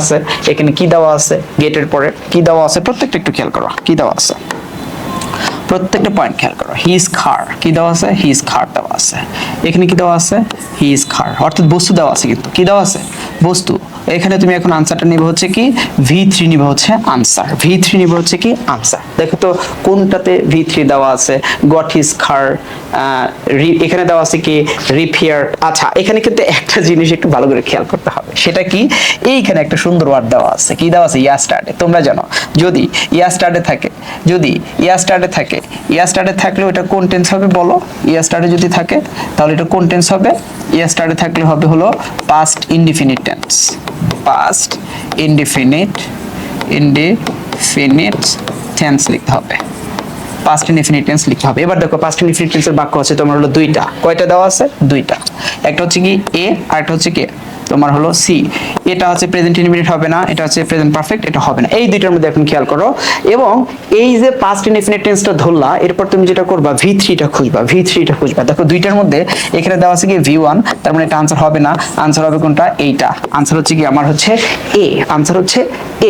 আছে, এখানে কি দেওয়া আছে, গেটের পরে কি দেওয়া আছে, প্রত্যেকটা একটু খেয়াল করো কি দেওয়া আছে, প্রত্যেকটা পয়েন্ট খেয়াল করো। হি ইজ কার কি দেওয়া আছে, হি ইজ কার দেওয়া আছে, এখানে কি দেওয়া আছে, হি ইজ কার, অর্থাৎ বস্তু দেওয়া আছে, কিন্তু কি দেওয়া আছে, বস্তু। এখানে তুমি এখন আনসারটা নিবে হচ্ছে কি V3 নিবে হচ্ছে আনসার, V3 নিবে হচ্ছে কি আনসার। দেখো তো কোনটাতে V3 দেওয়া আছে, গট হিজ কার, এখানে দেওয়া আছে কি রিপেয়ার। আচ্ছা এখানে কিন্তু একটা জিনিস একটু ভালো করে খেয়াল করতে হবে, সেটা কি, এইখানে একটা সুন্দর ওয়ার্ড দেওয়া আছে, কি দেওয়া আছে, ইয়াস্টারডে। তোমরা জানো যদি ইয়াস্টারডে থাকে, যদি ইয়াস্টারডে থাকে, ইয়াস্টারডে থাকলে ওটা কোন টেন্স হবে বলো, ইয়াস্টারডে যদি থাকে তাহলে এটা কোন টেন্স হবে, ইয়াস্টারডে থাকলে হবে হলো past indefinite tense, past indefinite tense লিখতে হবে, পাস্ট ইনডিফিনিট টেন্স লিখতে হবে। এবার দেখো পাস্ট ইনডিফিনিট টেন্সের বাক্য আছে তোমার হলো দুইটা, কয়টা দেওয়া আছে, দুইটা, একটা হচ্ছে কি এ আর একটা হচ্ছে কি তোমার হলো সি। এটা হচ্ছে প্রেজেন্ট ইনডিফিনিট হবে না, এটা হচ্ছে প্রেজেন্ট পারফেক্ট, এটা হবে না। এই দুইটার মধ্যে এখন খেয়াল করো, এবং এই যে পাস্ট ইনডিফিনিট টেন্সটা ধরলা, এরপর তুমি যেটা করবা V3টা খুঁজবা, V3টা খুঁজবা। দেখো দুইটার মধ্যে এখানে দেওয়া আছে কি V1, তার মানে এটা আনসার হবে না, আনসার হবে কোনটা, এইটা। আনসার হচ্ছে কি আমার হচ্ছে এ, আনসার হচ্ছে এ।